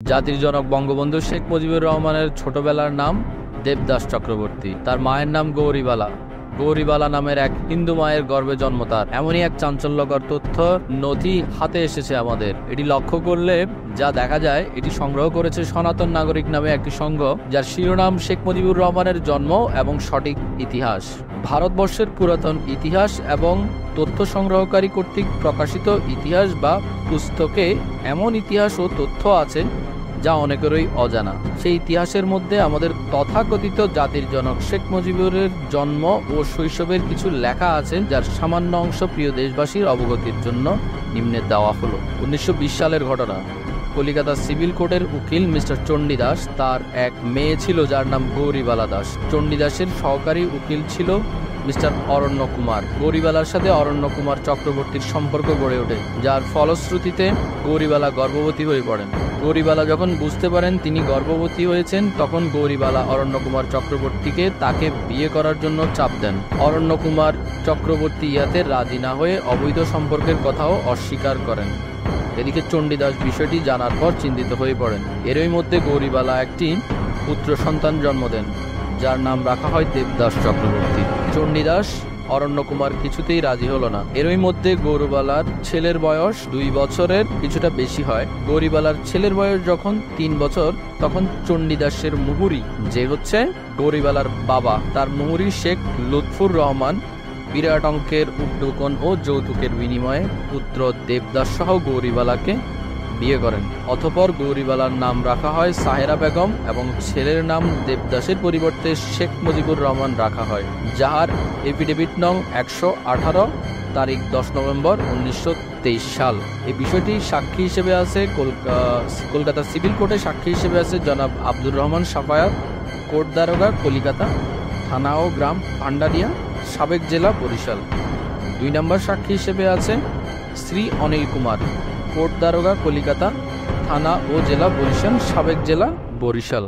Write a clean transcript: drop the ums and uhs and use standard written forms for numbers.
জাতির জনক বঙ্গবন্ধু শেখ মুজিবুর রহমানের ছোটবেলার নাম দেবদাস চক্রবর্তী। তার মায়ের নাম গৌরীবালা। গৌরীবালা নামের এক হিন্দু মায়ের গর্ভে জন্ম তার। এমনই এক চাঞ্চল্যকর তথ্য নথি হাতে এসেছে আমাদের। এটি লক্ষ্য করলে যা দেখা যায়, এটি সংগ্রহ করেছে সনাতন নাগরিক নামে একটি সংঘ, যার শিরোনাম শেখ মুজিবুর রহমানের জন্ম এবং সঠিক ইতিহাস। ভারতবর্ষের পুরাতন ইতিহাস এবং তথ্য সংগ্রহকারী কর্তৃক প্রকাশিত ইতিহাস বা পুস্তকে এমন ইতিহাস ও তথ্য আছে যা অনেকেরই অজানা। সেই ইতিহাসের মধ্যে আমাদের তথাকথিত জাতির জনক শেখ মুজিবুরের জন্ম ও শৈশবের কিছু লেখা আছে, যার সামান্য অংশ প্রিয় দেশবাসীর অবগতির জন্য নিম্নে দেওয়া হলো। 1920 সালের ঘটনা। কলিকাতা সিভিল কোর্টের উকিল মিস্টার চণ্ডীদাস, তার এক মেয়ে ছিল যার নাম গৌরীবালা দাস। চণ্ডীদাসের সহকারী উকিল ছিল মিস্টার অরণ্য কুমার। গৌরীবালার সাথে অরণ্য কুমার চক্রবর্তীর সম্পর্ক গড়ে ওঠে, যার ফলশ্রুতিতে গৌরীবালা গর্ভবতী হয়ে পড়েন। গৌরীবালা যখন বুঝতে পারেন তিনি গর্ভবতী হয়েছেন, তখন গৌরীবালা অরণ্য কুমার চক্রবর্তীকে তাকে বিয়ে করার জন্য চাপ দেন। অরণ্য কুমার চক্রবর্তী ইয়াতে রাজি না হয়ে অবৈধ সম্পর্কের কথাও অস্বীকার করেন। এদিকে চণ্ডীদাস বিষয়টি জানার পর চিন্তিত হয়ে পড়েন। এরই মধ্যে গৌরীবালা একটি পুত্র সন্তান জন্ম দেন, যার নাম রাখা হয় দেবদাস চক্রবর্তী। চণ্ডীদাস অরণ্য কুমার কিছুতেই রাজি হলো না। এরই মধ্যে গৌরীবালার ছেলের বয়স 2 বছরের কিছুটা বেশি হয়। গৌরীবালার ছেলের বয়স যখন 3 বছর, তখন চণ্ডীদাসের মুহুরী, যে হচ্ছে গৌরীবালার বাবা, তার মুহুরী শেখ লুৎফুর রহমান বিরাট অঙ্কের উপঢৌকন ও যৌতুকের বিনিময়ে পুত্র দেবদাস সহ গৌরীবালাকে বিয়ে করেন। অতঃপর গৌরীবালার নাম রাখা হয় সাহেরা বেগম এবং ছেলের নাম দেবদাসের পরিবর্তে শেখ মুজিবুর রহমান রাখা হয়, যাহার এফিডেভিট নং 118, তারিখ 10 নভেম্বর 1923 সাল। এই বিষয়টি সাক্ষী হিসেবে আছে কলকাতা সিভিল কোর্টে সাক্ষী হিসেবে আছে জনাব আব্দুর রহমান সাফায়াত, কোর্ট দারোগা কলিকাতা, থানা ও গ্রাম ভান্ডারিয়া, সাবেক জেলা বরিশাল। 2 নম্বর সাক্ষী হিসেবে আছে শ্রী অনিল কুমার, কোর্ট দারোগা কলিকাতা, থানা ও জেলা বরিশাল, সাবেক জেলা বরিশাল।